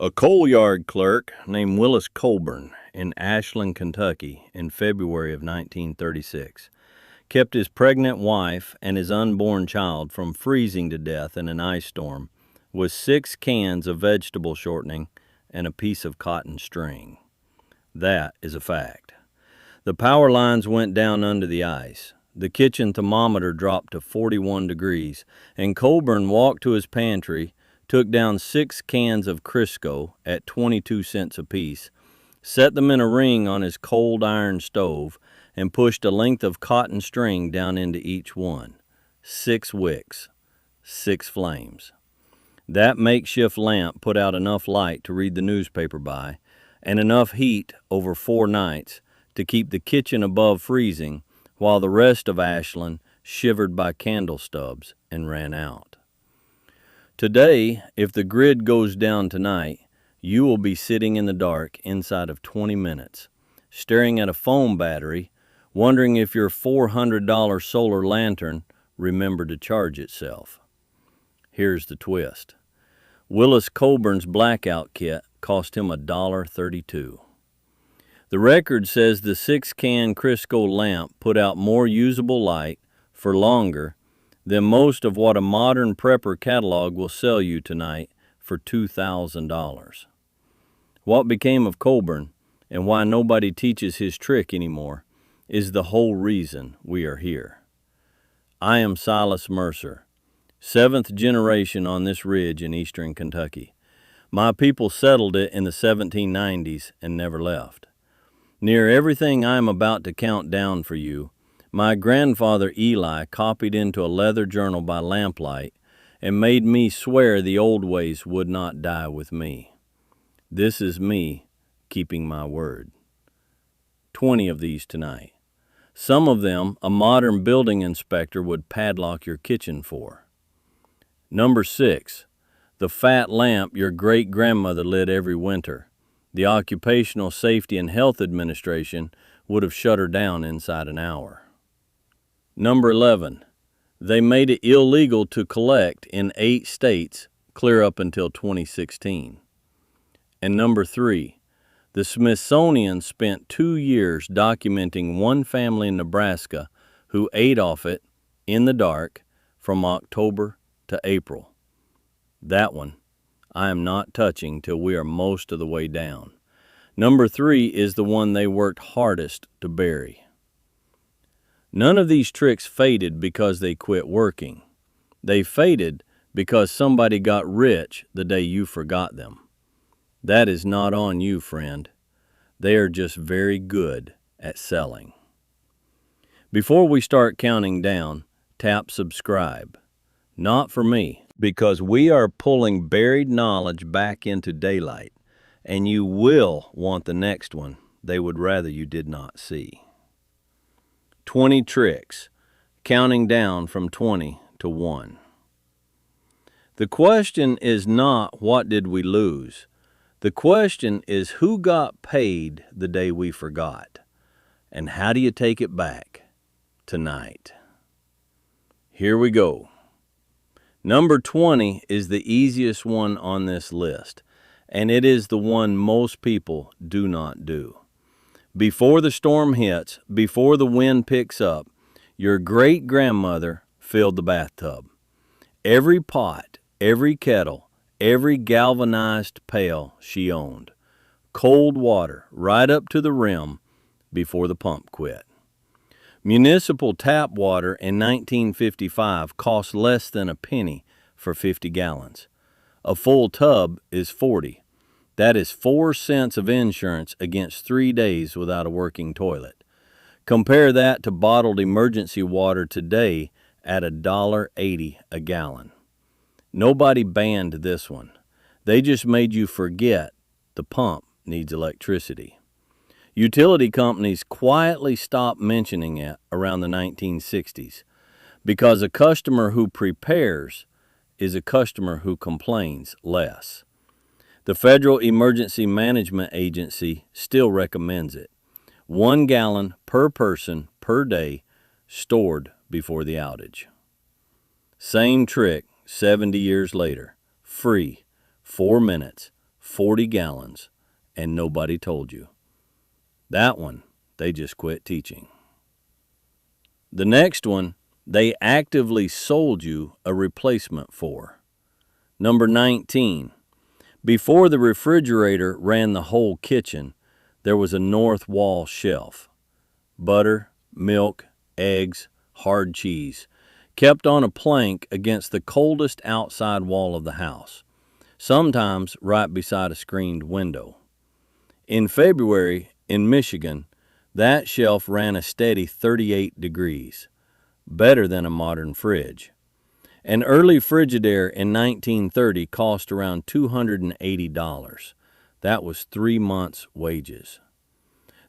A coal yard clerk named Willis Coburn in Ashland, Kentucky, in February of 1936, kept his pregnant wife and his unborn child from freezing to death in an ice storm with 6 cans of vegetable shortening and a piece of cotton string. That is a fact. The power lines went down under the ice. The kitchen thermometer dropped to 41 degrees, and Coburn walked to his pantry, took down 6 cans of Crisco at 22 cents apiece, set them in a ring on his cold iron stove, and pushed a length of cotton string down into each one. 6 wicks, 6 flames. That makeshift lamp put out enough light to read the newspaper by, and enough heat over 4 nights to keep the kitchen above freezing, while the rest of Ashland shivered by candle stubs and ran out. Today, if the grid goes down tonight, you will be sitting in the dark inside of 20 minutes, staring at a phone battery, wondering if your $400 solar lantern remembered to charge itself. Here's the twist. Willis Coburn's Blackout kit cost him $1.32. The record says the 6-can Crisco lamp put out more usable light for longer than most of what a modern prepper catalog will sell you tonight for $2,000. What became of Coburn and why nobody teaches his trick anymore is the whole reason we are here. I am Silas Mercer, 7th generation on this ridge in eastern Kentucky. My people settled it in the 1790s and never left. Near everything I am about to count down for you, my grandfather Eli copied into a leather journal by lamplight and made me swear the old ways would not die with me. This is me keeping my word. 20 of these tonight. Some of them a modern building inspector would padlock your kitchen for. Number 6, the fat lamp your great-grandmother lit every winter. The Occupational Safety and Health Administration would have shut her down inside an hour. Number 11, they made it illegal to collect in 8 states clear up until 2016. And number 3, the Smithsonian spent 2 years documenting one family in Nebraska who ate off it in the dark from October to April. That one I am not touching till we are most of the way down. Number 3 is the one they worked hardest to bury. None of these tricks faded because they quit working. They faded because somebody got rich the day you forgot them. That is not on you, friend. They are just very good at selling. Before we start counting down, tap subscribe. Not for me, because we are pulling buried knowledge back into daylight, and you will want the next one they would rather you did not see. 20 tricks, counting down from 20 to 1. The question is not what did we lose. The question is who got paid the day we forgot, and how do you take it back tonight? Here we go. Number 20 is the easiest one on this list, and it is the one most people do not do. Before the storm hits, before the wind picks up, your great-grandmother filled the bathtub. Every pot, every kettle, every galvanized pail she owned. Cold water right up to the rim before the pump quit. Municipal tap water in 1955 cost less than a penny for 50 gallons. A full tub is 40. That is 4 cents of insurance against 3 days without a working toilet. Compare that to bottled emergency water today at $1.80 a gallon. Nobody banned this one. They just made you forget the pump needs electricity. Utility companies quietly stopped mentioning it around the 1960s because a customer who prepares is a customer who complains less. The Federal Emergency Management Agency still recommends it. 1 gallon per person per day stored before the outage. Same trick 70 years later. Free, 4 minutes, 40 gallons, and nobody told you. That one, they just quit teaching. The next one, they actively sold you a replacement for. Number 19, before the refrigerator ran the whole kitchen, there was a north wall shelf. Butter, milk, eggs, hard cheese, kept on a plank against the coldest outside wall of the house, sometimes right beside a screened window. In February, in Michigan, that shelf ran a steady 38 degrees, better than a modern fridge. An early Frigidaire in 1930 cost around $280. That was 3 months' wages.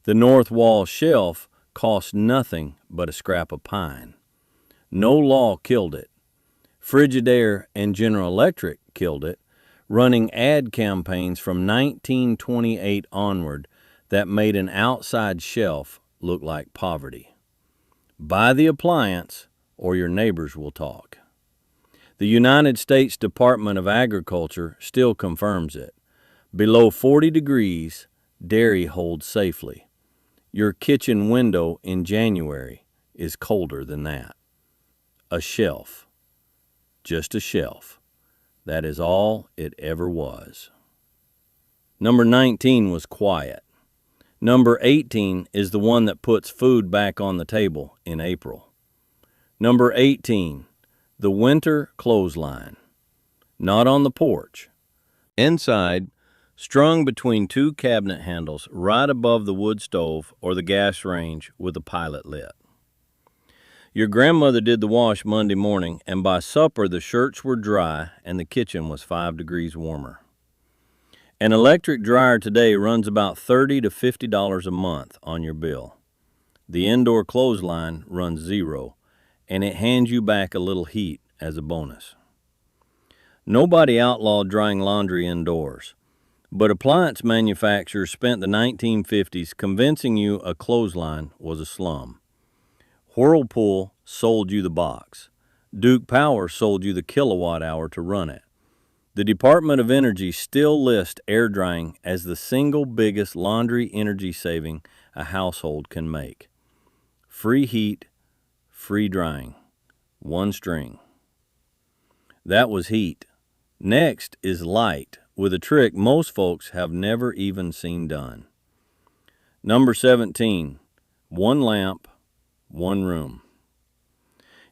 The north wall shelf cost nothing but a scrap of pine. No law killed it. Frigidaire and General Electric killed it, running ad campaigns from 1928 onward that made an outside shelf look like poverty. Buy the appliance or your neighbors will talk. The United States Department of Agriculture still confirms it. Below 40 degrees, dairy holds safely. Your kitchen window in January is colder than that. A shelf. Just a shelf. That is all it ever was. Number 19 was quiet. Number 18 is the one that puts food back on the table in April. Number 18, the winter clothesline. Not on the porch. Inside, strung between two cabinet handles right above the wood stove or the gas range with a pilot lit. Your grandmother did the wash Monday morning, and by supper the shirts were dry and the kitchen was 5 degrees warmer. An electric dryer today runs about $30 to $50 a month on your bill. The indoor clothesline runs $0, and it hands you back a little heat as a bonus. Nobody outlawed drying laundry indoors, but appliance manufacturers spent the 1950s convincing you a clothesline was a slum. Whirlpool sold you the box. Duke Power sold you the kilowatt hour to run it. The Department of Energy still lists air drying as the single biggest laundry energy saving a household can make. Free heat, free drying. One string. That was heat. Next is light, with a trick most folks have never even seen done. Number 17, one lamp, one room.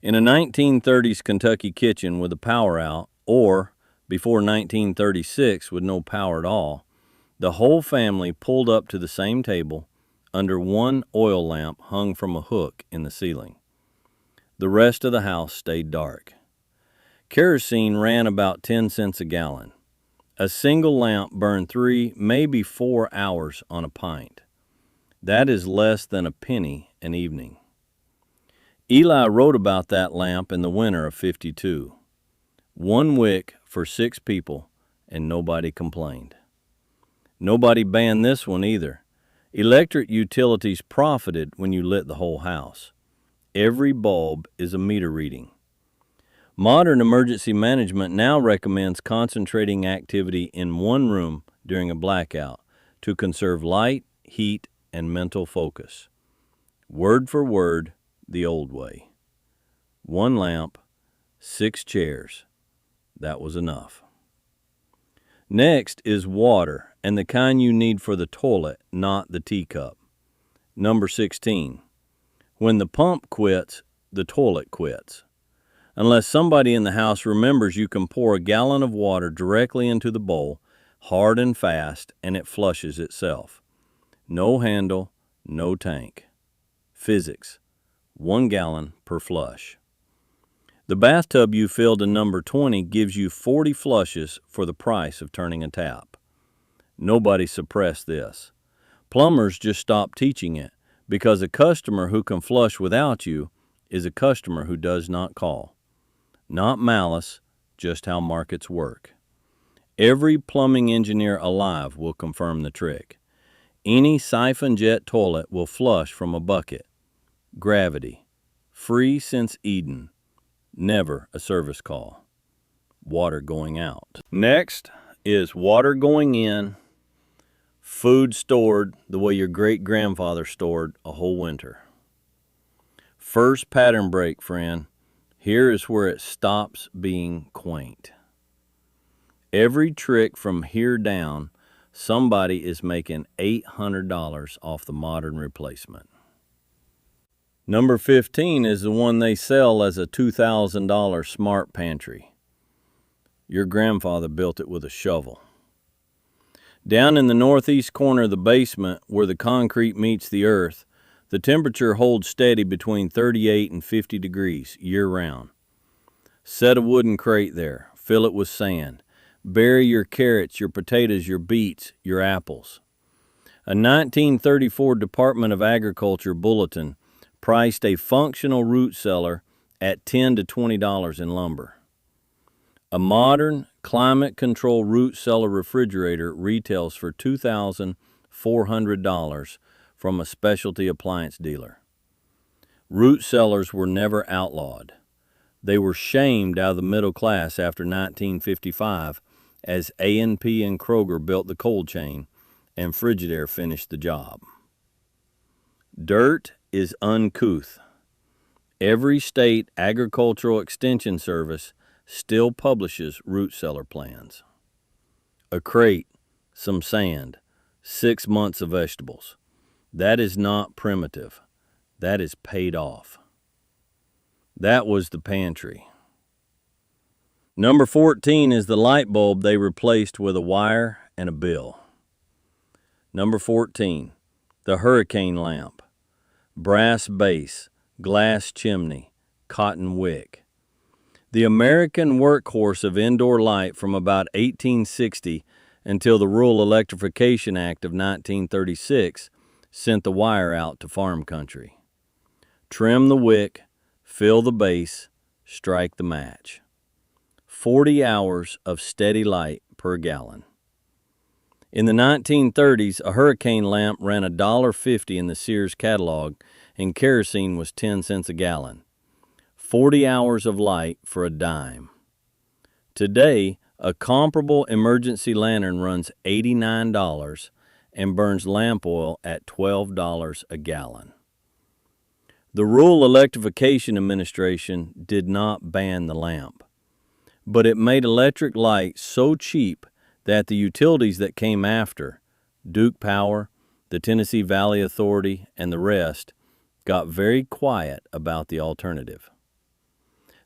In a 1930s Kentucky kitchen with a power out, or before 1936 with no power at all, the whole family pulled up to the same table under one oil lamp hung from a hook in the ceiling. The rest of the house stayed dark. Kerosene ran about 10 cents a gallon. A single lamp burned 3, maybe 4 hours on a pint. That is less than a penny an evening. Eli wrote about that lamp in the winter of '52. 1 wick for 6 people, and nobody complained. Nobody banned this one either. Electric utilities profited when you lit the whole house. Every bulb is a meter reading. Modern emergency management now recommends concentrating activity in one room during a blackout to conserve light, heat, and mental focus. Word for word, the old way. 1 lamp, 6 chairs. That was enough. Next is water, and the kind you need for the toilet, not the teacup. Number 16. When the pump quits, the toilet quits. Unless somebody in the house remembers you can pour a gallon of water directly into the bowl, hard and fast, and it flushes itself. No handle, no tank. Physics. 1 gallon per flush. The bathtub you filled in number 20 gives you 40 flushes for the price of turning a tap. Nobody suppressed this. Plumbers just stopped teaching it because a customer who can flush without you is a customer who does not call. Not malice, just how markets work. Every plumbing engineer alive will confirm the trick. Any siphon jet toilet will flush from a bucket. Gravity. Free since Eden. Never a service call. Water going out. Next, is water going in, food stored the way your great-grandfather stored a whole winter. First pattern break, friend. Here is where it stops being quaint. Every trick from here down, somebody is making $800 off the modern replacement. Number 15 is the one they sell as a $2,000 smart pantry. Your grandfather built it with a shovel. Down in the northeast corner of the basement, where the concrete meets the earth, the temperature holds steady between 38 and 50 degrees year-round. Set a wooden crate there, fill it with sand. Bury your carrots, your potatoes, your beets, your apples. A 1934 Department of Agriculture bulletin priced a functional root cellar at $10 to $20 in lumber. A modern, climate-controlled root cellar refrigerator retails for $2,400 from a specialty appliance dealer. Root cellars were never outlawed. They were shamed out of the middle class after 1955 as A&P and Kroger built the cold chain and Frigidaire finished the job. Dirt is uncouth. Every state agricultural extension service still publishes root cellar plans. A crate, some sand, 6 months of vegetables. That is not primitive. That is paid off. That was the pantry. Number 14 is the light bulb they replaced with a wire and a bill. Number 14, the hurricane lamp. Brass base, glass chimney, cotton wick. The American workhorse of indoor light from about 1860 until the Rural Electrification Act of 1936 sent the wire out to farm country. Trim the wick, fill the base, strike the match. 40 hours of steady light per gallon. In the 1930s, a hurricane lamp ran $1.50 in the Sears catalog, and kerosene was 10 cents a gallon. 40 hours of light for a dime. Today, a comparable emergency lantern runs $89 and burns lamp oil at $12 a gallon. The Rural Electrification Administration did not ban the lamp, but it made electric light so cheap that the utilities that came after, Duke Power, the Tennessee Valley Authority, and the rest, got very quiet about the alternative.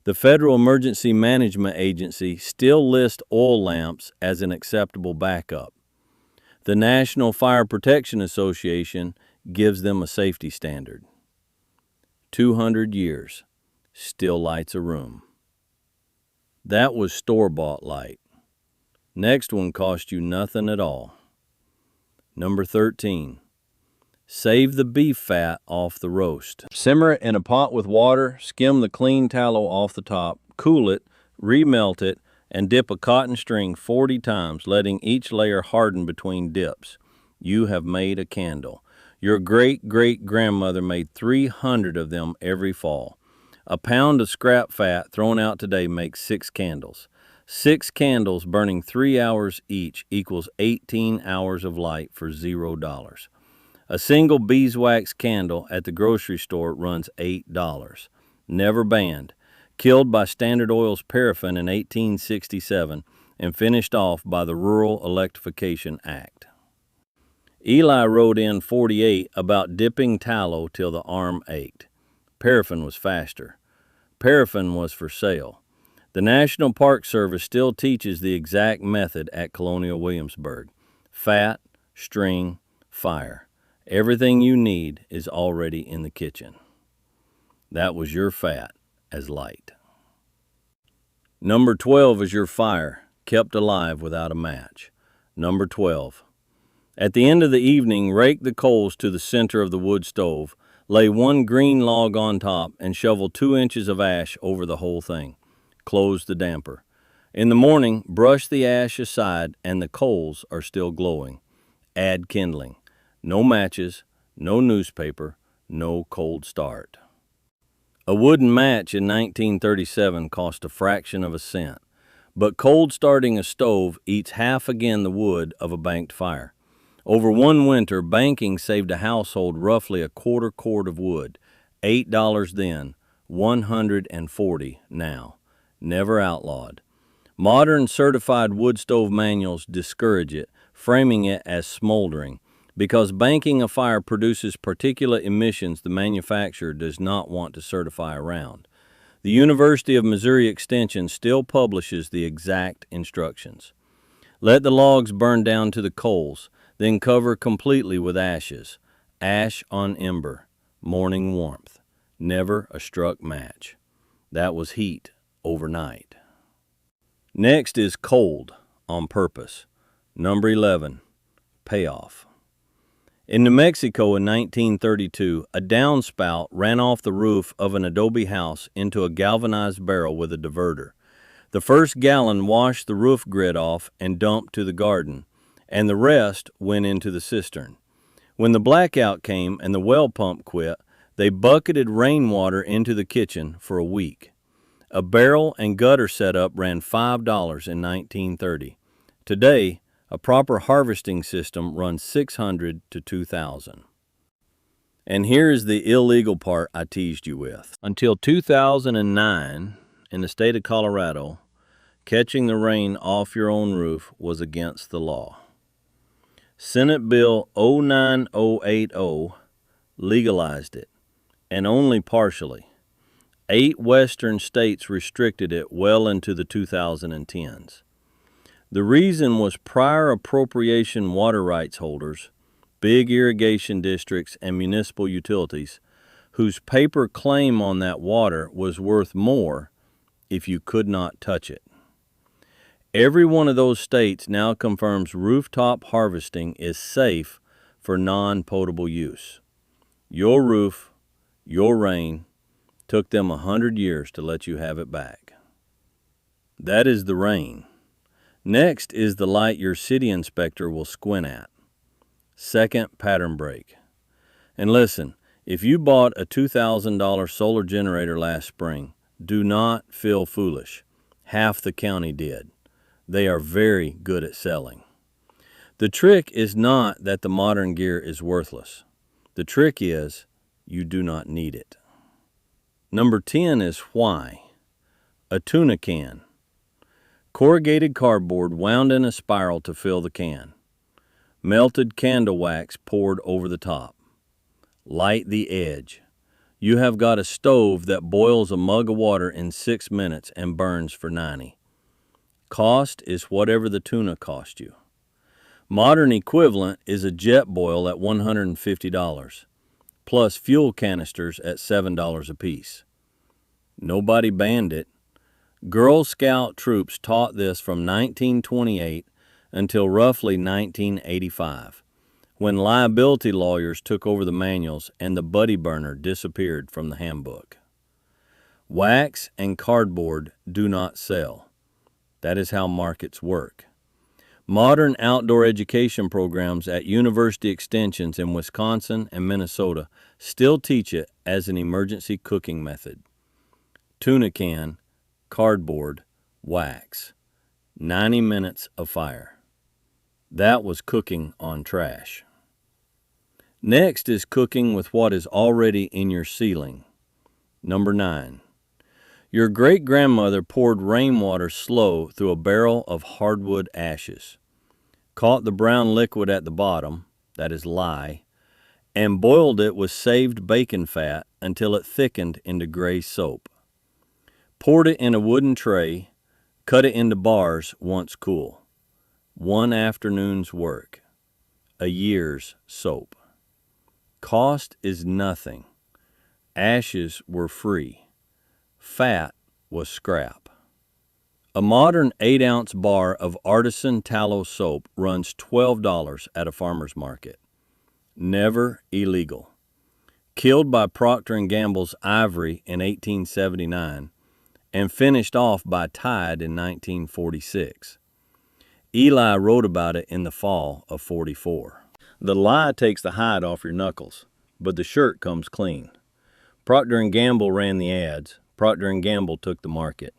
The Federal Emergency Management Agency still lists oil lamps as an acceptable backup. The National Fire Protection Association gives them a safety standard. 200 years, still lights a room. That was store-bought light. Next one cost you nothing at all. Number 13. Save the beef fat off the roast. Simmer it in a pot with water, skim the clean tallow off the top, cool it, remelt it, and dip a cotton string 40 times, letting each layer harden between dips. You have made a candle. Your great-great-grandmother made 300 of them every fall. A pound of scrap fat thrown out today makes 6 candles. 6 candles burning 3 hours each equals 18 hours of light for $0. A single beeswax candle at the grocery store runs $8. Never banned. Killed by Standard Oil's paraffin in 1867 and finished off by the Rural Electrification Act. Eli wrote in 48 about dipping tallow till the arm ached. Paraffin was faster. Paraffin was for sale. The National Park Service still teaches the exact method at Colonial Williamsburg. Fat, string, fire. Everything you need is already in the kitchen. That was your fat as light. Number 12 is your fire, kept alive without a match. Number 12. At the end of the evening, rake the coals to the center of the wood stove, lay 1 green log on top, and shovel 2 inches of ash over the whole thing. Close the damper. In the morning, brush the ash aside and the coals are still glowing. Add kindling. No matches, no newspaper, no cold start. A wooden match in 1937 cost a fraction of a cent, But cold starting a stove eats half again the wood of a banked fire. Over one winter, banking saved a household roughly a quarter cord of wood, $8 then, $140 now. Never outlawed. Modern certified wood stove manuals discourage it, framing it as smoldering, because banking a fire produces particulate emissions the manufacturer does not want to certify around. The University of Missouri Extension still publishes the exact instructions. Let the logs burn down to the coals, then cover completely with ashes. Ash on ember, morning warmth. Never a struck match. That was heat overnight. Next is cold on purpose. Number 11, payoff. In New Mexico in 1932, a downspout ran off the roof of an adobe house into a galvanized barrel with a diverter. The first gallon washed the roof grid off and dumped to the garden, and the rest went into the cistern. When the blackout came and the well pump quit, they bucketed rainwater into the kitchen for a week. A barrel and gutter setup ran $5 in 1930. Today, a proper harvesting system runs $600 to $2,000. And here is the illegal part I teased you with. Until 2009, in the state of Colorado, catching the rain off your own roof was against the law. Senate Bill 09080 legalized it, and only partially. 8 western states restricted it well into the 2010s. The reason was prior appropriation water rights holders, big irrigation districts, and municipal utilities, whose paper claim on that water was worth more if you could not touch it. Every one of those states now confirms rooftop harvesting is safe for non-potable use. Your roof, your rain, took them 100 years to let you have it back. That is the rain. Next is the light your city inspector will squint at. Second, pattern break. And listen, if you bought a $2,000 solar generator last spring, do not feel foolish. Half the county did. They are very good at selling. The trick is not that the modern gear is worthless. The trick is you do not need it. Number 10 is why. A tuna can. Corrugated cardboard wound in a spiral to fill the can. Melted candle wax poured over the top. Light the edge. You have got a stove that boils a mug of water in 6 minutes and burns for 90. Cost is whatever the tuna cost you. Modern equivalent is a jet boil at $150, plus fuel canisters at $7 apiece. Nobody banned it. Girl Scout troops taught this from 1928 until roughly 1985, when liability lawyers took over the manuals and the buddy burner disappeared from the handbook. Wax and cardboard do not sell. That is how markets work. Modern outdoor education programs at university extensions in Wisconsin and Minnesota still teach it as an emergency cooking method. Tuna can, cardboard, wax. 90 minutes of fire. That was cooking on trash. Next is cooking with what is already in your ceiling. Number 9. Your great-grandmother poured rainwater slow through a barrel of hardwood ashes, caught the brown liquid at the bottom, that is lye, and boiled it with saved bacon fat until it thickened into gray soap. Poured it in a wooden tray, cut it into bars once cool. One afternoon's work. A year's soap. Cost is nothing. Ashes were free. Fat was scrap. A modern 8-ounce bar of artisan tallow soap runs $12 at a farmer's market. Never illegal. Killed by Procter & Gamble's Ivory in 1879 and finished off by Tide in 1946. Eli wrote about it in the fall of '44. The lye takes the hide off your knuckles, but the shirt comes clean. Procter & Gamble ran the ads. Procter & Gamble took the market.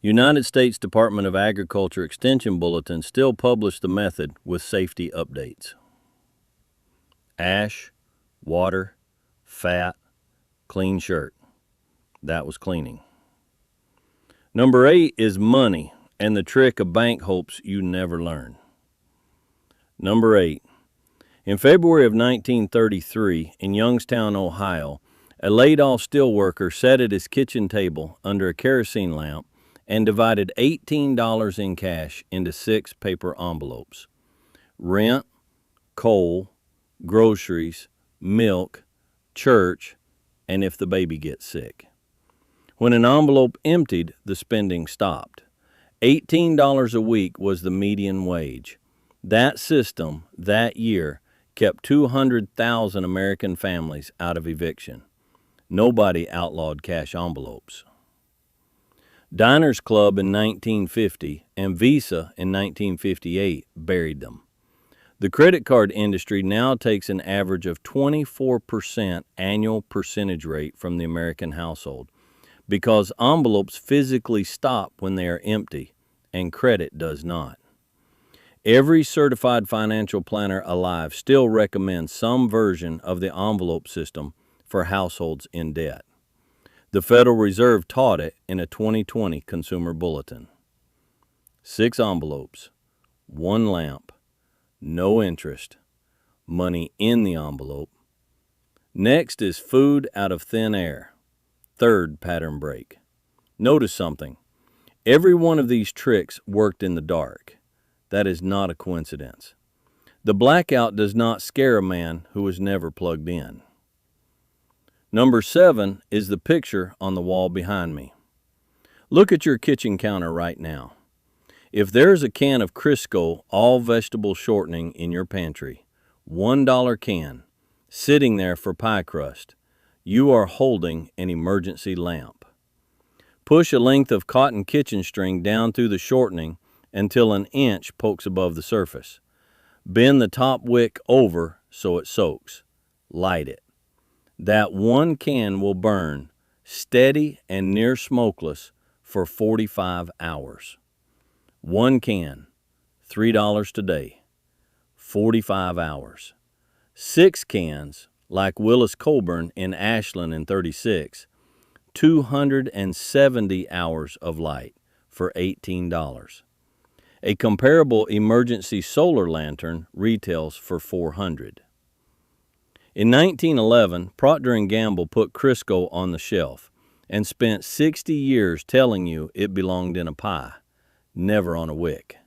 United States Department of Agriculture Extension Bulletin still publish the method with safety updates. Ash, water, fat, clean shirt. That was cleaning. Number 8 is money and the trick a bank hopes you never learn. Number 8. In February of 1933, in Youngstown, Ohio, a laid-off steelworker sat at his kitchen table under a kerosene lamp and divided $18 in cash into 6 paper envelopes. Rent, coal, groceries, milk, church, and if the baby gets sick. When an envelope emptied, the spending stopped. $18 a week was the median wage. That system, that year, kept 200,000 American families out of eviction. Nobody outlawed cash envelopes. Diners Club in 1950 and Visa in 1958 buried them. The credit card industry now takes an average of 24% annual percentage rate from the American household because envelopes physically stop when they are empty and credit does not. Every certified financial planner alive still recommends some version of the envelope system for households in debt. The Federal Reserve taught it in a 2020 Consumer Bulletin. 6 envelopes, 1 lamp, no interest, money in the envelope. Next is food out of thin air. 3rd pattern break. Notice something. Every one of these tricks worked in the dark. That is not a coincidence. The blackout does not scare a man who was never plugged in. Number 7 is the picture on the wall behind me. Look at your kitchen counter right now. If there's a can of Crisco all vegetable shortening in your pantry, $1 can, sitting there for pie crust, you are holding an emergency lamp. Push a length of cotton kitchen string down through the shortening until an inch pokes above the surface. Bend the top wick over so it soaks. Light it. That 1 can will burn, steady and near smokeless, for 45 hours. 1 can, $3 today, 45 hours. 6 cans, like Willis Coburn in Ashland in 36, 270 hours of light for $18. A comparable emergency solar lantern retails for $400. In 1911, Procter & Gamble put Crisco on the shelf and spent 60 years telling you it belonged in a pie, never on a wick.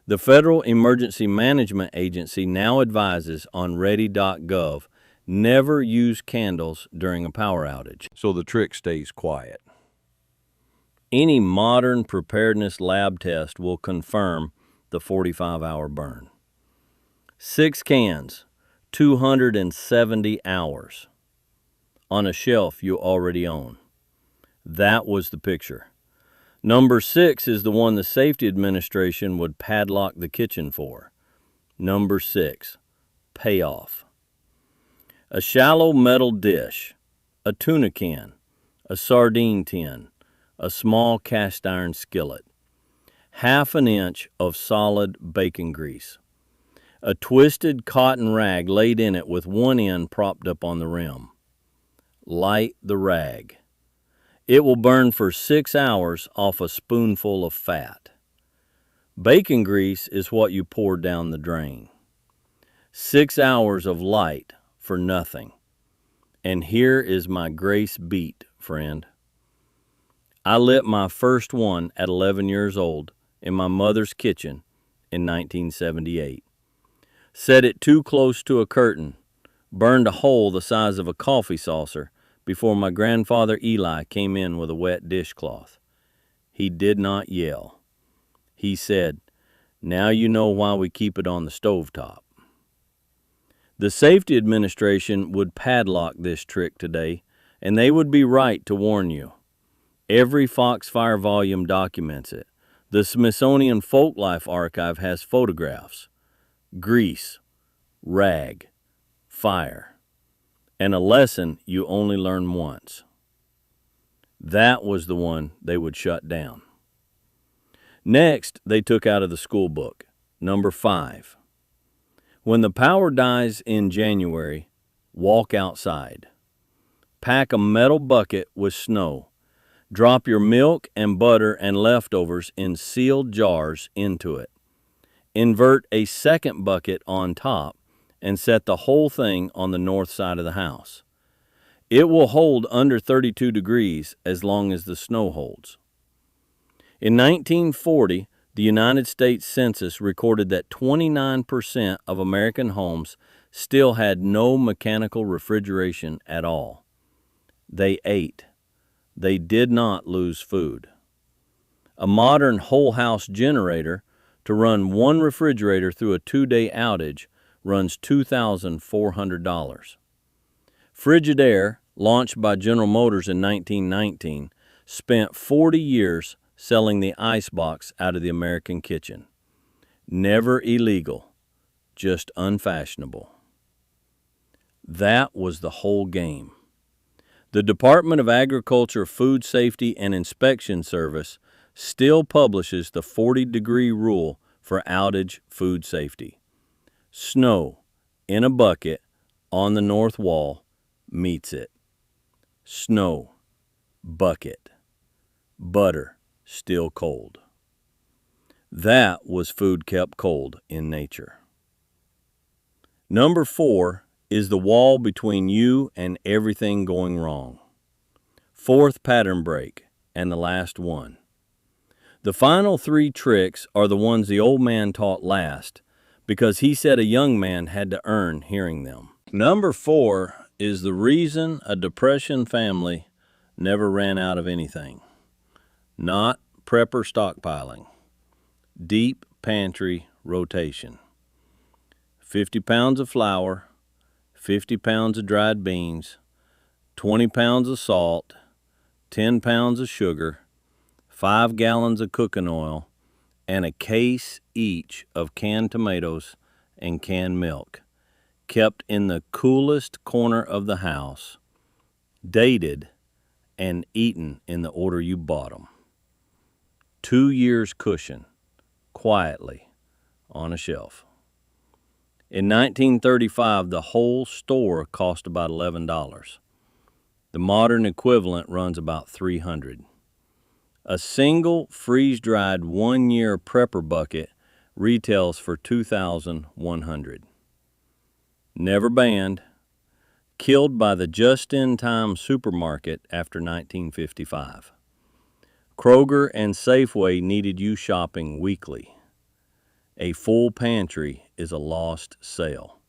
The Federal Emergency Management Agency now advises on ready.gov, never use candles during a power outage, so the trick stays quiet. Any modern preparedness lab test will confirm the 45-hour burn. 6 cans, 270 hours, on a shelf you already own. That was the picture. Number 6 is the one the Safety Administration would padlock the kitchen for. Number 6, payoff. A shallow metal dish, a tuna can, a sardine tin, a small cast iron skillet, 1/2 inch of solid bacon grease, a twisted cotton rag laid in it with one end propped up on the rim. Light the rag. It will burn for 6 hours off a spoonful of fat. Bacon grease is what you pour down the drain. 6 hours of light for nothing. And here is my grace beat, friend. I lit my first one at 11 years old in my mother's kitchen in 1978. Set it too close to a curtain, burned a hole the size of a coffee saucer before my grandfather Eli came in with a wet dishcloth. He did not yell. He said, "Now you know why we keep it on the stovetop." The Safety Administration would padlock this trick today, and they would be right to warn you. Every Foxfire volume documents it. The Smithsonian Folklife Archive has photographs. Grease, rag, fire, and a lesson you only learn once. That was the one they would shut down. Next, they took out of the school book. Number 5. When the power dies in January, walk outside. Pack a metal bucket with snow. Drop your milk and butter and leftovers in sealed jars into it. Invert a second bucket on top and set the whole thing on the north side of the house. It will hold under 32 degrees as long as the snow holds. In 1940, the United States Census recorded that 29% of American homes still had no mechanical refrigeration at all. They ate. They did not lose food. A modern whole house generator to run one refrigerator through a 2-day outage runs $2,400. Frigidaire, launched by General Motors in 1919, spent 40 years selling the icebox out of the American kitchen. Never illegal, just unfashionable. That was the whole game. The Department of Agriculture Food Safety and Inspection Service still publishes the 40-degree rule for outage food safety. Snow in a bucket on the north wall meets it. Snow, bucket, butter still cold. That was food kept cold in nature. Number 4 is the wall between you and everything going wrong. 4th pattern break, and the last one. The final 3 tricks are the ones the old man taught last, because he said a young man had to earn hearing them. Number 4 is the reason a Depression family never ran out of anything. Not prepper stockpiling. Deep pantry rotation. 50 pounds of flour, 50 pounds of dried beans, 20 pounds of salt, 10 pounds of sugar, 5 gallons of cooking oil, and a case each of canned tomatoes and canned milk, kept in the coolest corner of the house, dated, and eaten in the order you bought them. 2 years cushion, quietly, on a shelf. In 1935, the whole store cost about $11. The modern equivalent runs about $300. A single freeze-dried 1-year prepper bucket retails for $2,100. Never banned. Killed by the just-in-time supermarket after 1955. Kroger and Safeway needed you shopping weekly. A full pantry is a lost sale.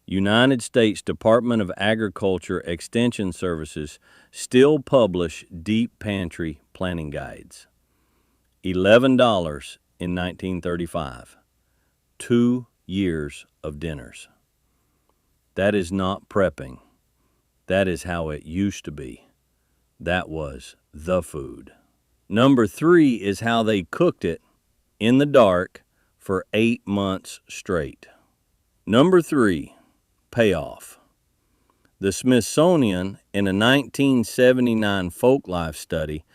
United States Department of Agriculture Extension Services still publish deep pantry planning guides. $11 in 1935. 2 years of dinners. That is not prepping. That is how it used to be. That was the food. Number 3 is how they cooked it in the dark for 8 months straight. Number 3, payoff. The Smithsonian, in a 1979 folklife study,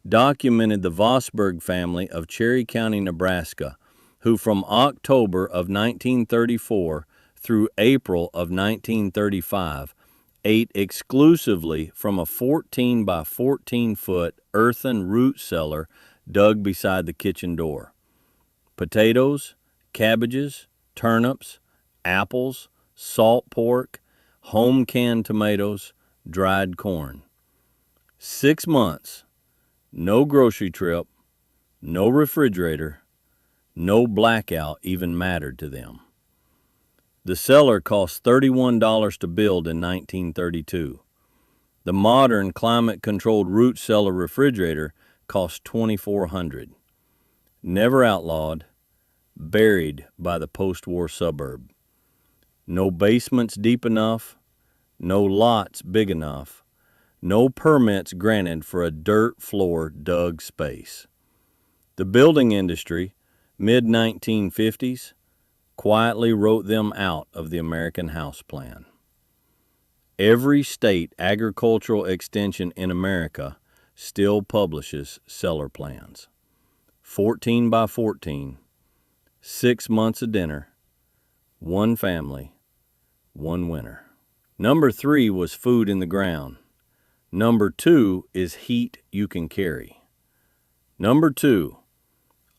documented the Vosburgh family of Cherry County, Nebraska, who from October of 1934 through April of 1935 ate exclusively from a 14 by 14 foot earthen root cellar dug beside the kitchen door. Potatoes, cabbages, turnips, apples, salt pork, home canned tomatoes, dried corn. 6 months, no grocery trip, no refrigerator, no blackout even mattered to them. The cellar cost $31 to build in 1932. The modern climate-controlled root cellar refrigerator cost $2,400. Never outlawed, buried by the post-war suburb. No basements deep enough, no lots big enough, no permits granted for a dirt floor dug space. The building industry, mid-1950s, quietly wrote them out of the American House Plan. Every state agricultural extension in America still publishes cellar plans. 14 by 14, 6 months of dinner, 1 family, 1 winter. Number 3 was food in the ground. Number 2 is heat you can carry. Number 2,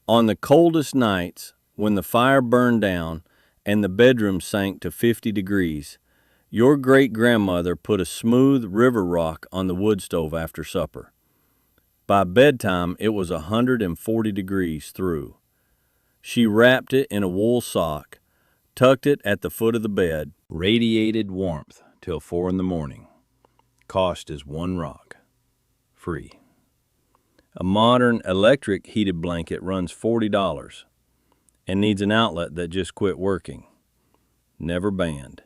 on the coldest nights when the fire burned down and the bedroom sank to 50 degrees, your great-grandmother put a smooth river rock on the wood stove after supper. By bedtime, it was 140 degrees through. She wrapped it in a wool sock, tucked it at the foot of the bed, radiated warmth till 4 in the morning. Cost is 1 rock. Free. A modern electric heated blanket runs $40 and needs an outlet that just quit working. Never banned.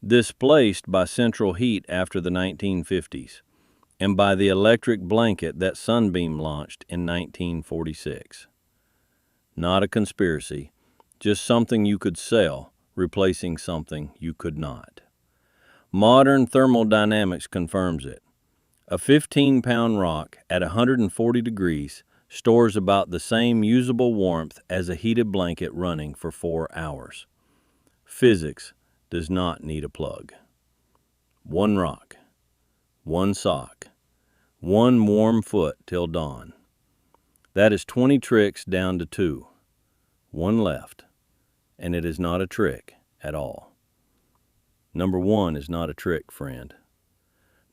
Displaced by central heat after the 1950s and by the electric blanket that Sunbeam launched in 1946. Not a conspiracy, just something you could sell, replacing something you could not. Modern thermodynamics confirms it. A 15-pound rock at 140 degrees stores about the same usable warmth as a heated blanket running for 4 hours. Physics does not need a plug. 1 rock, 1 sock, 1 warm foot till dawn. That is 20 tricks down to 2. 1 left, and it is not a trick at all. Number 1 is not a trick, friend.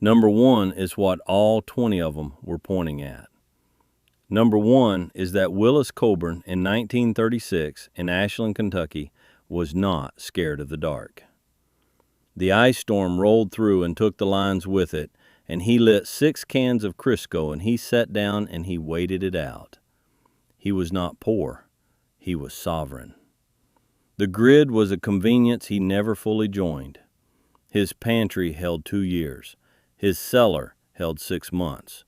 Number 1 is what all 20 of them were pointing at. Number 1 is that Willis Coburn in 1936 in Ashland, Kentucky was not scared of the dark. The ice storm rolled through and took the lines with it, and he lit 6 cans of Crisco, and he sat down and he waited it out. He was not poor. He was sovereign. The grid was a convenience he never fully joined. His pantry held 2 years. His cellar held 6 months.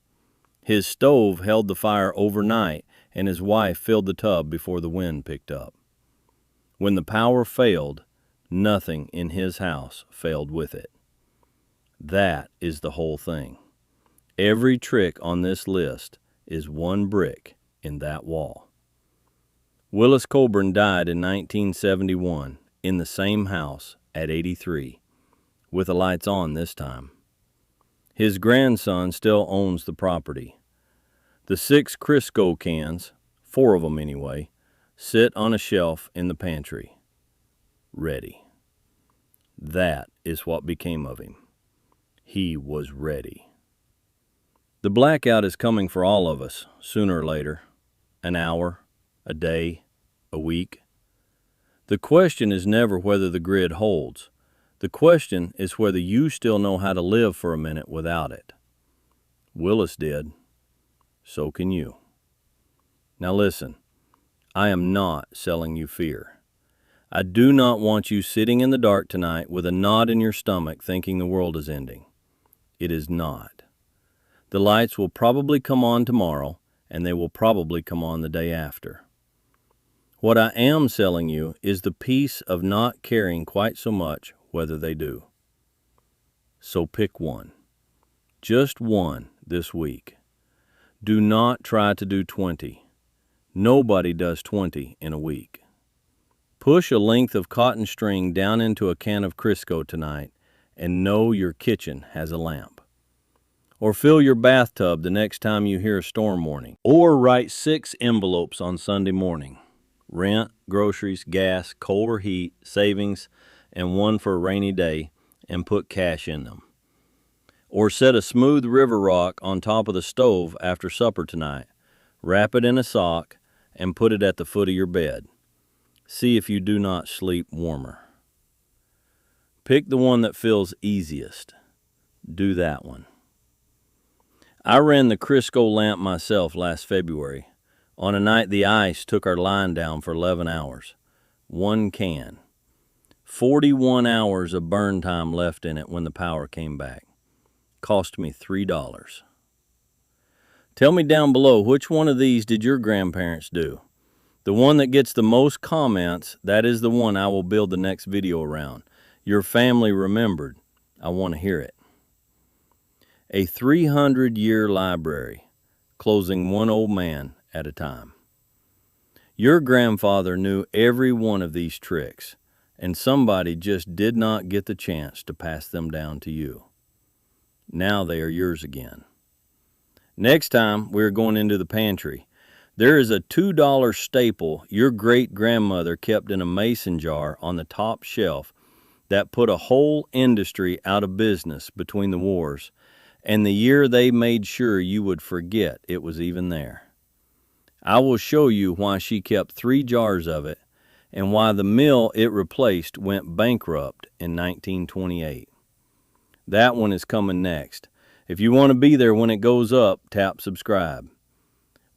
His stove held the fire overnight, and his wife filled the tub before the wind picked up. When the power failed, nothing in his house failed with it. That is the whole thing. Every trick on this list is 1 brick in that wall. Willis Coburn died in 1971 in the same house at 83, with the lights on this time. His grandson still owns the property. The 6 Crisco cans, 4 of them anyway, sit on a shelf in the pantry, ready. That is what became of him. He was ready. The blackout is coming for all of us, sooner or later. An hour, a day, a week. The question is never whether the grid holds. The question is whether you still know how to live for a minute without it. Willis did. So can you. Now listen, I am not selling you fear. I do not want you sitting in the dark tonight with a knot in your stomach thinking the world is ending. It is not. The lights will probably come on tomorrow, and they will probably come on the day after. What I am selling you is the peace of not caring quite so much whether they do. So pick 1. Just 1 this week. Do not try to do 20. Nobody does 20 in a week. Push a length of cotton string down into a can of Crisco tonight and know your kitchen has a lamp. Or fill your bathtub the next time you hear a storm warning. Or write 6 envelopes on Sunday morning. Rent, groceries, gas, coal or heat, savings, and 1 for a rainy day, and put cash in them. Or set a smooth river rock on top of the stove after supper tonight. Wrap it in a sock and put it at the foot of your bed. See if you do not sleep warmer. Pick the one that feels easiest. Do that one. I ran the Crisco lamp myself last February. On a night the ice took our line down for 11 hours. 1 can. 41 hours of burn time left in it when the power came back. Cost me $3. Tell me down below, which one of these did your grandparents do? The one that gets the most comments, that is the one I will build the next video around. Your family remembered. I want to hear it. A 300-year library, closing 1 old man at a time. Your grandfather knew every one of these tricks, and somebody just did not get the chance to pass them down to you. Now they are yours again. Next time we're going into the pantry, there is a $2 staple your great-grandmother kept in a mason jar on the top shelf that put a whole industry out of business between the wars, and the year they made sure you would forget it was even there. I will show you why she kept 3 jars of it and why the mill it replaced went bankrupt in 1928. That one is coming next. If you want to be there when it goes up, tap subscribe.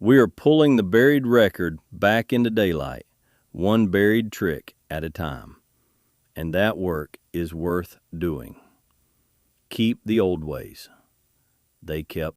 We are pulling the buried record back into daylight, one buried trick at a time. And that work is worth doing. Keep the old ways. They kept